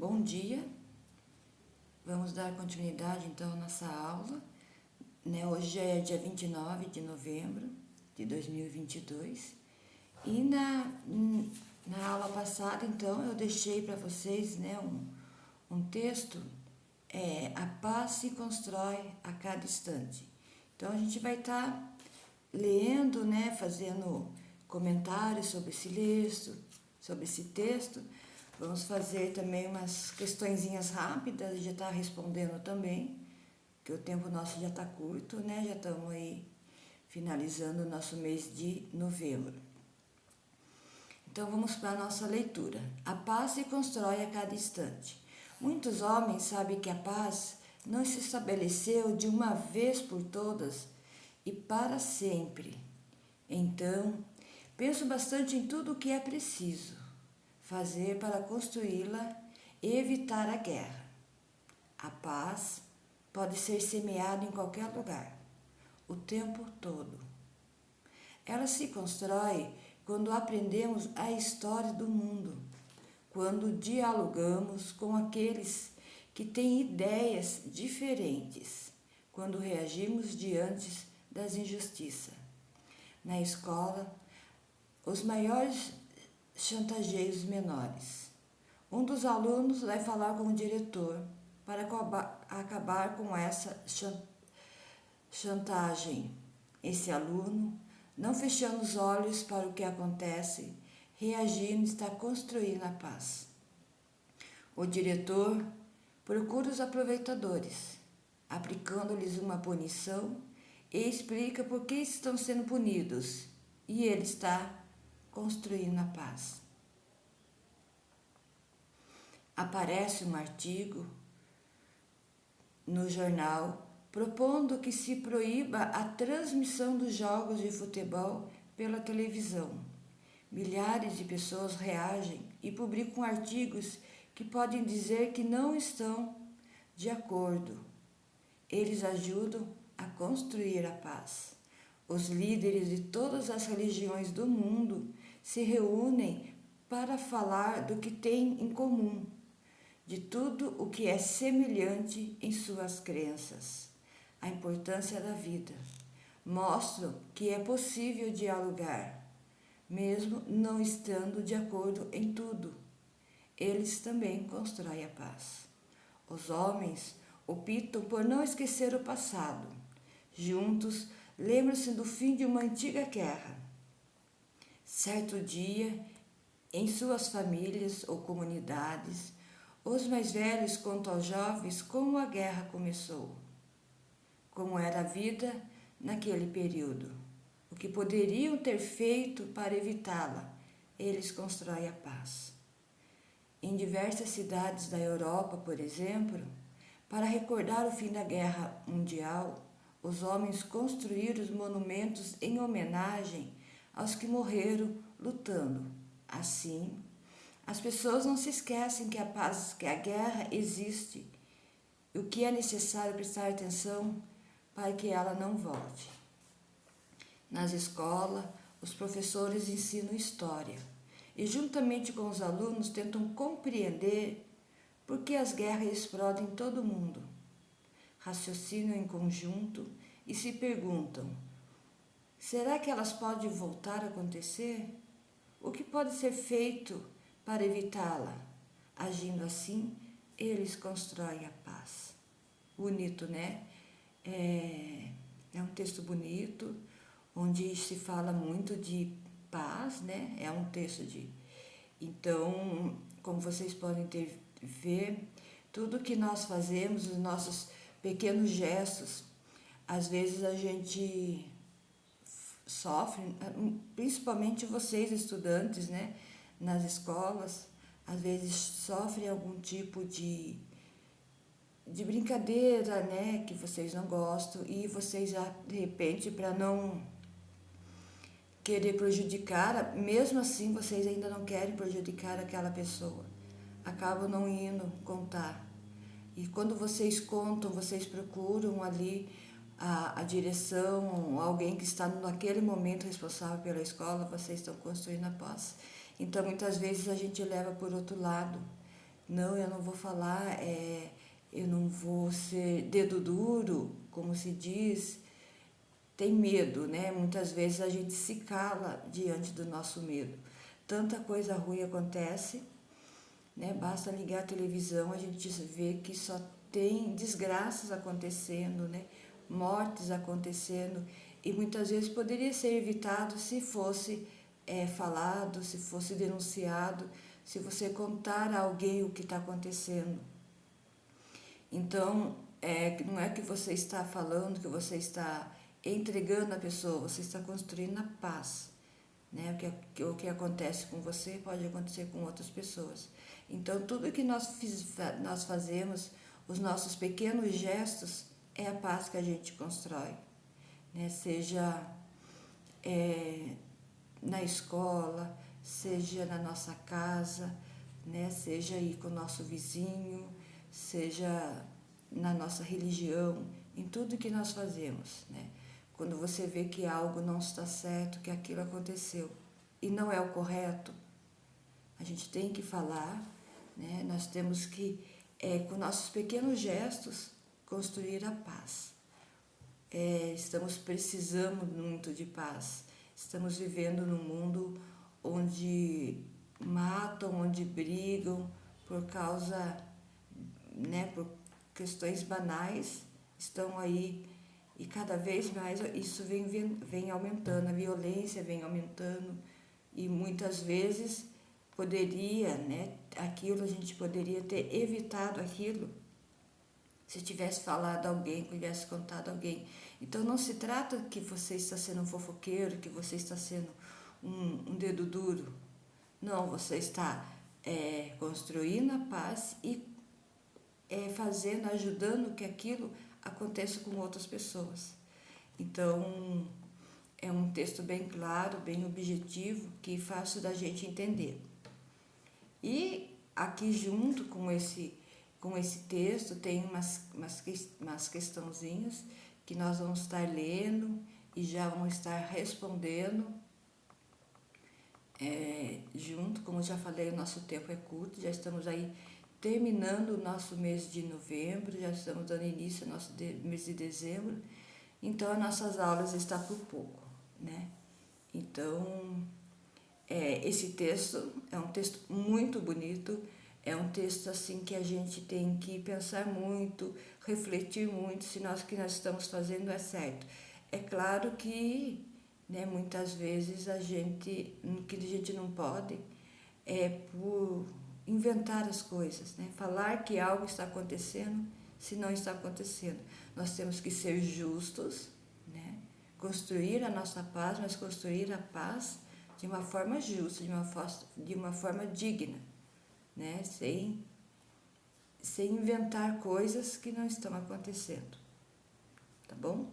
Bom dia, vamos dar continuidade então à nossa aula, né? Hoje já é dia 29 de novembro de 2022 e na aula passada então eu deixei para vocês, né, um texto, A Paz se Constrói a Cada Instante. Então a gente vai estar lendo, né, fazendo comentários sobre esse texto. Vamos fazer também umas questõezinhas rápidas e já está respondendo também, que o tempo nosso já está curto, né? Já estamos aí finalizando o nosso mês de novembro. Então vamos para a nossa leitura. A paz se constrói a cada instante. Muitos homens sabem que a paz não se estabeleceu de uma vez por todas e para sempre. Então, penso bastante em tudo o que é preciso fazer para construí-la e evitar a guerra. A paz pode ser semeada em qualquer lugar, o tempo todo. Ela se constrói quando aprendemos a história do mundo, quando dialogamos com aqueles que têm ideias diferentes, quando reagimos diante das injustiças. Na escola, os maiores chantageiam os menores. Um dos alunos vai falar com o diretor para acabar com essa chantagem. Esse aluno, não fechando os olhos para o que acontece, reagindo, está construindo a paz. O diretor procura os aproveitadores, aplicando-lhes uma punição e explica por que estão sendo punidos, e ele está construindo a paz. Aparece um artigo no jornal propondo que se proíba a transmissão dos jogos de futebol pela televisão. Milhares de pessoas reagem e publicam artigos que podem dizer que não estão de acordo. Eles ajudam a construir a paz. Os líderes de todas as religiões do mundo se reúnem para falar do que têm em comum, de tudo o que é semelhante em suas crenças. A importância da vida. Mostram que é possível dialogar, mesmo não estando de acordo em tudo. Eles também constroem a paz. Os homens optam por não esquecer o passado. Juntos, lembram-se do fim de uma antiga guerra. Certo dia, em suas famílias ou comunidades, os mais velhos contam aos jovens como a guerra começou, como era a vida naquele período, o que poderiam ter feito para evitá-la. Eles constroem a paz. Em diversas cidades da Europa, por exemplo, para recordar o fim da Guerra Mundial, os homens construíram os monumentos em homenagem aos que morreram lutando. Assim, as pessoas não se esquecem que a guerra existe e o que é necessário prestar atenção para que ela não volte. Nas escolas, os professores ensinam história e, juntamente com os alunos, tentam compreender por que as guerras explodem em todo o mundo. Raciocinam em conjunto e se perguntam: será que elas podem voltar a acontecer? O que pode ser feito para evitá-la? Agindo assim, eles constroem a paz. Bonito, né? É um texto bonito, onde se fala muito de paz, né? É um texto de... Então, como vocês podem ver, tudo que nós fazemos, os nossos pequenos gestos, às vezes a gente sofre, principalmente vocês estudantes, né? Nas escolas, às vezes sofrem algum tipo de brincadeira, né, que vocês não gostam, e vocês já, de repente, para não querer prejudicar, mesmo assim vocês ainda não querem prejudicar aquela pessoa, acabam não indo contar. E quando vocês contam, vocês procuram ali a direção, alguém que está naquele momento responsável pela escola, vocês estão construindo a paz. Então, muitas vezes a gente leva por outro lado, não, eu não vou falar, eu não vou ser dedo duro, como se diz, tem medo, né? Muitas vezes a gente se cala diante do nosso medo. Tanta coisa ruim acontece, né? Basta ligar a televisão, a gente vê que só tem desgraças acontecendo, né? Mortes acontecendo, e muitas vezes poderia ser evitado se fosse falado, se fosse denunciado, se você contar a alguém o que está acontecendo. Então, não é que você está falando, que você está entregando a pessoa, você está construindo a paz. Né? O que acontece com você pode acontecer com outras pessoas. Então, tudo que nós fazemos, os nossos pequenos gestos, é a paz que a gente constrói. Né? Seja na escola, seja na nossa casa, né? Seja aí com o nosso vizinho, seja na nossa religião, em tudo que nós fazemos, né? Quando você vê que algo não está certo, que aquilo aconteceu e não é o correto, a gente tem que falar, né? Nós temos que, com nossos pequenos gestos, construir a paz. Estamos precisando muito de paz. Estamos vivendo num mundo onde matam, onde brigam por causa, né, por questões banais, estão aí, e cada vez mais isso vem aumentando, a violência vem aumentando, e muitas vezes poderia, né, aquilo, a gente poderia ter evitado aquilo se tivesse falado a alguém, tivesse contado a alguém. Então não se trata que você está sendo um fofoqueiro, que você está sendo um dedo duro. Não, você está construindo a paz e fazendo, ajudando que aquilo aconteça com outras pessoas. Então, é um texto bem claro, bem objetivo, que é fácil da gente entender. E aqui junto com esse texto tem umas questãozinhas que nós vamos estar lendo e já vamos estar respondendo junto. Como eu já falei, o nosso tempo é curto, já estamos aí terminando o nosso mês de novembro, já estamos dando início ao nosso mês de dezembro, então as nossas aulas estão por pouco, né? Então, esse texto é um texto muito bonito, é um texto assim que a gente tem que pensar muito, refletir muito se o que nós estamos fazendo é certo. É claro que, né, muitas vezes o que a gente não pode por inventar as coisas, né? Falar que algo está acontecendo se não está acontecendo. Nós temos que ser justos, né? Construir a nossa paz, mas construir a paz de uma forma justa, de uma forma digna, né? Sem inventar coisas que não estão acontecendo, tá bom?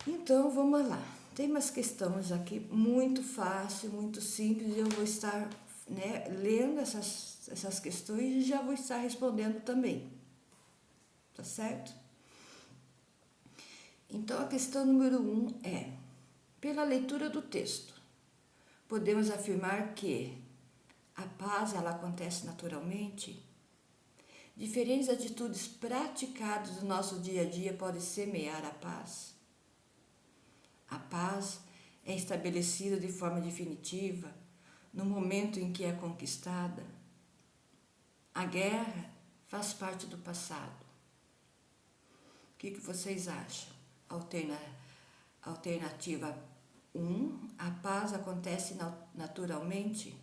Então, vamos lá. Tem umas questões aqui muito fácil, muito simples, e eu vou estar, né, lendo essas questões e já vou estar respondendo também, tá certo? Então, a questão número 1 é: pela leitura do texto, podemos afirmar que a paz, ela acontece naturalmente? Diferentes atitudes praticadas no nosso dia a dia podem semear a paz? A paz é estabelecida de forma definitiva no momento em que é conquistada? A guerra faz parte do passado. O que vocês acham? Alternativa 1, a paz acontece naturalmente?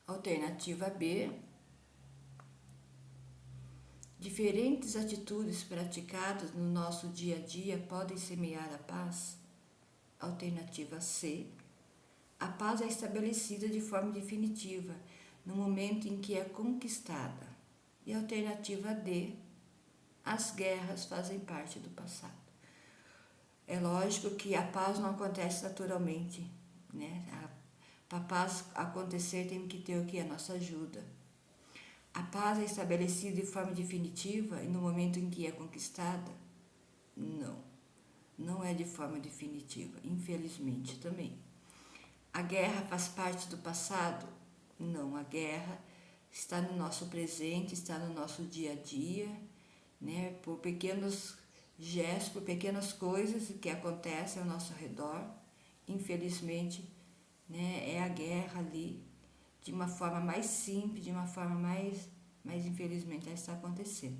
Alternativa B, diferentes atitudes praticadas no nosso dia a dia podem semear a paz? Alternativa C, a paz é estabelecida de forma definitiva no momento em que é conquistada. E alternativa D, as guerras fazem parte do passado. É lógico que a paz não acontece naturalmente, né? Para a paz acontecer tem que ter o que? A nossa ajuda. A paz é estabelecida de forma definitiva e no momento em que é conquistada? Não, não é de forma definitiva, infelizmente também. A guerra faz parte do passado? Não, a guerra está no nosso presente, está no nosso dia a dia, né? Por pequenos gestos, por pequenas coisas que acontecem ao nosso redor. Infelizmente, né, é a guerra ali, de uma forma mais simples, de uma forma mais infelizmente ela está acontecendo.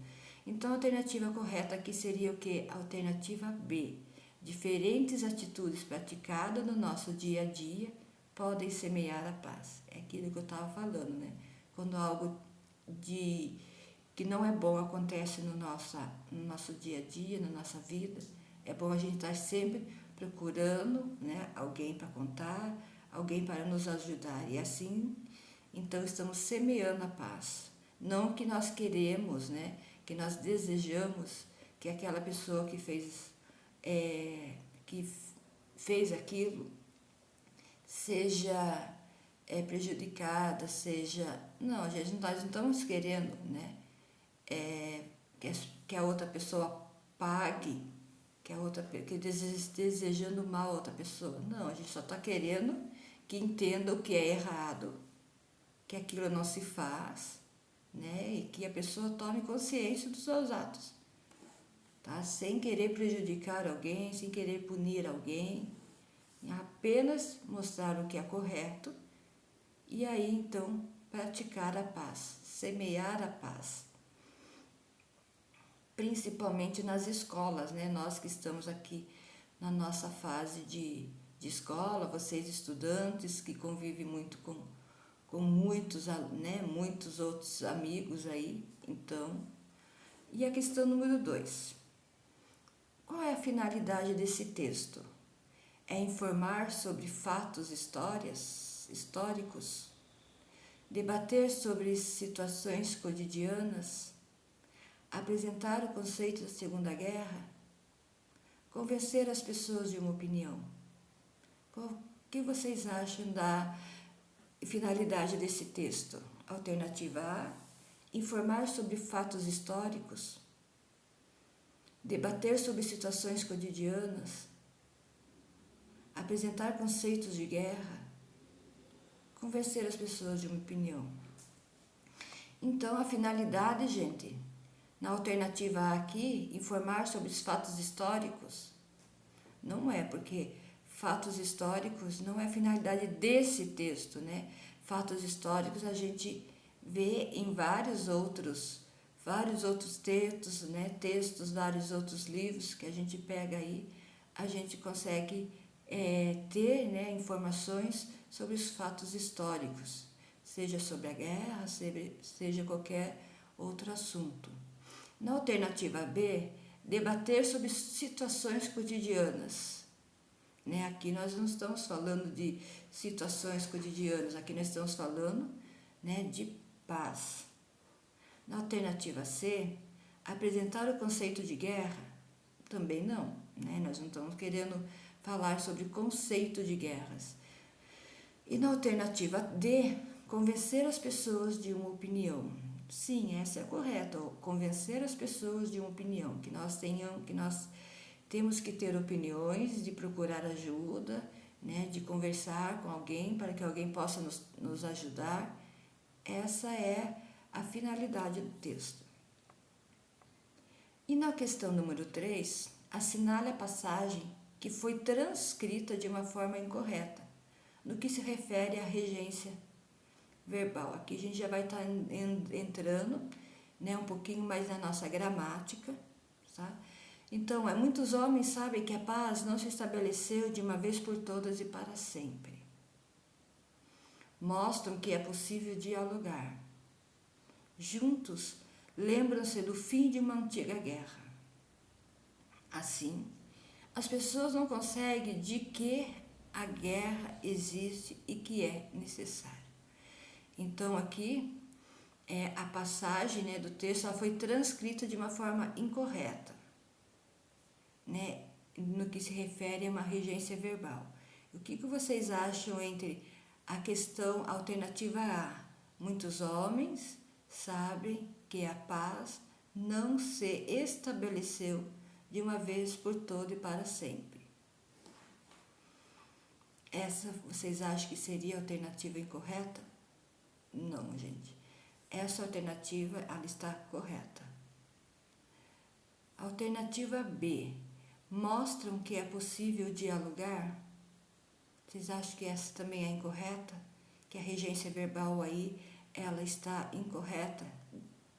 Então, a alternativa correta aqui seria o que? Alternativa B. Diferentes atitudes praticadas no nosso dia a dia podem semear a paz. É aquilo que eu estava falando, né? Quando algo que não é bom acontece no nosso dia a dia, na nossa vida, é bom a gente estar sempre procurando, né, alguém para contar, alguém para nos ajudar. E assim, então, estamos semeando a paz. Não que nós queremos, né, que nós desejamos que aquela pessoa que fez aquilo seja prejudicada, seja... Não, gente, nós não estamos querendo, né, que a outra pessoa pague, que desejando mal a outra pessoa. Não, a gente só está querendo que entenda o que é errado, que aquilo não se faz, né, e que a pessoa tome consciência dos seus atos, tá? Sem querer prejudicar alguém, sem querer punir alguém, apenas mostrar o que é correto e aí então praticar a paz, semear a paz. Principalmente nas escolas, né? Nós que estamos aqui na nossa fase de escola, vocês estudantes que convivem muito com muitos, né? Muitos outros amigos aí, então. E a questão número 2. Qual é a finalidade desse texto? É informar sobre fatos históricos, debater sobre situações cotidianas, apresentar o conceito da Segunda Guerra, convencer as pessoas de uma opinião. O que vocês acham da finalidade desse texto? Alternativa A, informar sobre fatos históricos, debater sobre situações cotidianas, apresentar conceitos de guerra, convencer as pessoas de uma opinião. Então, a finalidade, gente, na alternativa A aqui, informar sobre os fatos históricos, não é, porque fatos históricos não é a finalidade desse texto, né? Fatos históricos a gente vê em vários outros textos, né? Textos, vários outros livros que a gente pega aí, a gente consegue ter, né, informações sobre os fatos históricos, seja sobre a guerra, seja qualquer outro assunto. Na alternativa B, debater sobre situações cotidianas. Né? Aqui nós não estamos falando de situações cotidianas, aqui nós estamos falando, né, de paz. Na alternativa C, apresentar o conceito de guerra. Também não, né? Nós não estamos querendo falar sobre conceito de guerras. E na alternativa D, convencer as pessoas de uma opinião. Sim, essa é correta, convencer as pessoas de uma opinião, que nós temos que ter opiniões, de procurar ajuda, né, de conversar com alguém para que alguém possa nos ajudar. Essa é a finalidade do texto. E na questão número 3, assinale a passagem que foi transcrita de uma forma incorreta, no que se refere à regência verbal. Aqui a gente já vai estar entrando, né, um pouquinho mais na nossa gramática, tá? Então, muitos homens sabem que a paz não se estabeleceu de uma vez por todas e para sempre. Mostram que é possível dialogar. Juntos, lembram-se do fim de uma antiga guerra. Assim, as pessoas não conseguem de que a guerra existe e que é necessária. Então, aqui, a passagem, né, do texto ela foi transcrita de uma forma incorreta, né, no que se refere a uma regência verbal. O que vocês acham entre a questão alternativa A? Muitos homens sabem que a paz não se estabeleceu de uma vez por toda e para sempre. Essa vocês acham que seria a alternativa incorreta? Não, gente. Essa alternativa, ela está correta. Alternativa B. Mostram que é possível dialogar? Vocês acham que essa também é incorreta? Que a regência verbal aí, ela está incorreta?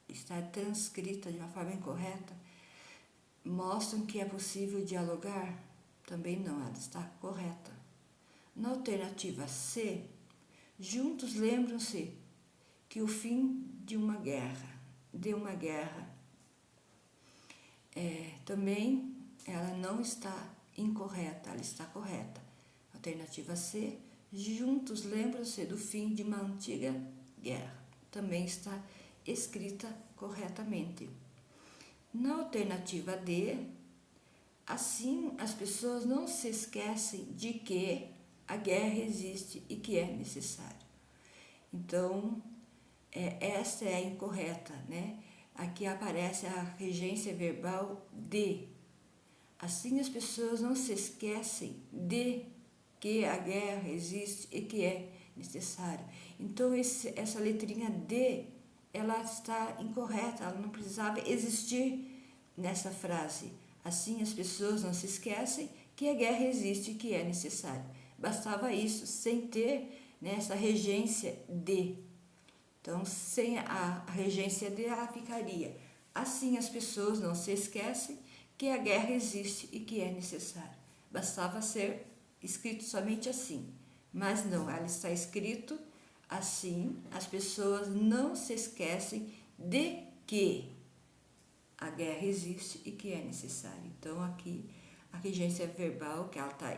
Está transcrita de uma forma incorreta? Mostram que é possível dialogar? Também não, ela está correta. Na alternativa C, juntos lembram-se que o fim de uma guerra, também ela não está incorreta, ela está correta. Alternativa C, juntos lembram-se do fim de uma antiga guerra, também está escrita corretamente. Na alternativa D, assim as pessoas não se esquecem de que a guerra existe e que é necessário. Então, esta é a incorreta, né? Aqui aparece a regência verbal de. Assim as pessoas não se esquecem de que a guerra existe e que é necessário. Então, essa letrinha D, ela está incorreta, ela não precisava existir nessa frase. Assim as pessoas não se esquecem que a guerra existe e que é necessário. Bastava isso, sem ter essa regência de. Então, sem a regência de, ela ficaria. Assim as pessoas não se esquecem que a guerra existe e que é necessário. Bastava ser escrito somente assim. Mas não, ela está escrito assim, as pessoas não se esquecem de que a guerra existe e que é necessário. Então, aqui, a regência verbal, que ela está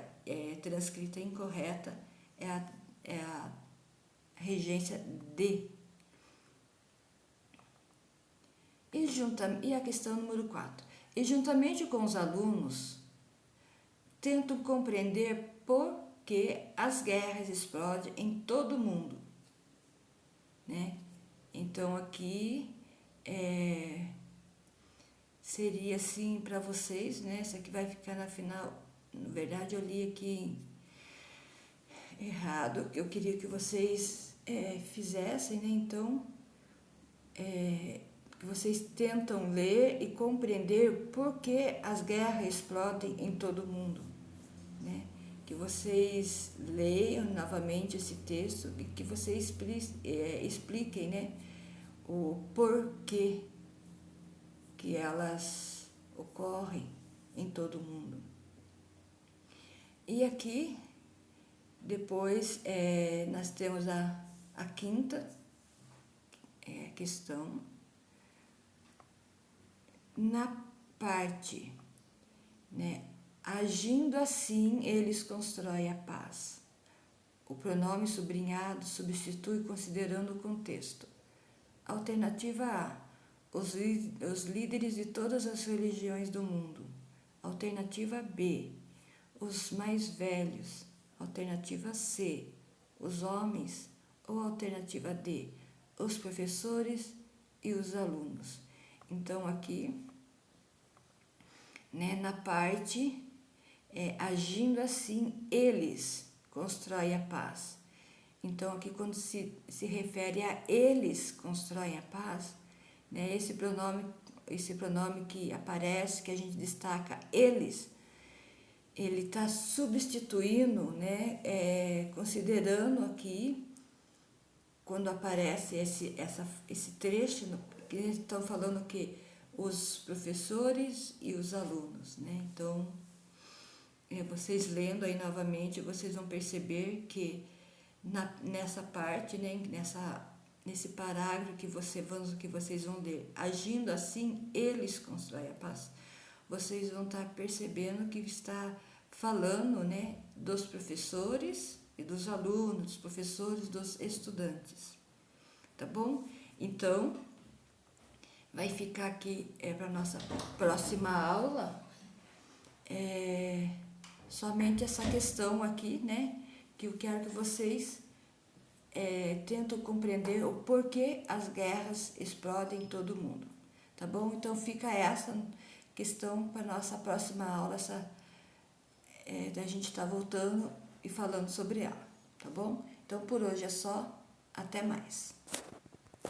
transcrita incorreta, é a regência de. E a questão número 4. E juntamente com os alunos, tentam compreender por que as guerras explodem em todo o mundo, né? Então, aqui seria assim para vocês, né? Essa aqui vai ficar na final. Na verdade, eu li aqui errado, que eu queria que vocês fizessem, né? Então, que vocês tentam ler e compreender por que as guerras explodem em todo o mundo, né? Que vocês leiam novamente esse texto e que vocês expliquem, né, o porquê que elas ocorrem em todo o mundo. E aqui, depois, nós temos a quinta questão. Na parte, né, agindo assim, eles constroem a paz. O pronome sublinhado substitui considerando o contexto. Alternativa A, os líderes de todas as religiões do mundo. Alternativa B, os mais velhos. Alternativa C, os homens. Ou alternativa D, os professores e os alunos. Então, aqui, né, na parte, agindo assim, eles constroem a paz. Então, aqui, quando se refere a eles constroem a paz, né, esse pronome que aparece, que a gente destaca, eles, ele está substituindo, né, considerando aqui, quando aparece esse trecho, que estão falando que os professores e os alunos, né? Então, vocês lendo aí novamente, vocês vão perceber que nessa parte, né, nesse parágrafo que vocês vão ler, agindo assim, eles constroem a paz. Vocês vão estar percebendo que está falando, né, dos professores e dos alunos, dos professores, dos estudantes. Tá bom? Então, vai ficar aqui para a nossa próxima aula somente essa questão aqui, né? Que eu quero que vocês tentem compreender o porquê as guerras explodem em todo o mundo. Tá bom? Então, fica essa questão para a nossa próxima aula, da gente estar voltando e falando sobre ela. Tá bom? Então, por hoje é só. Até mais.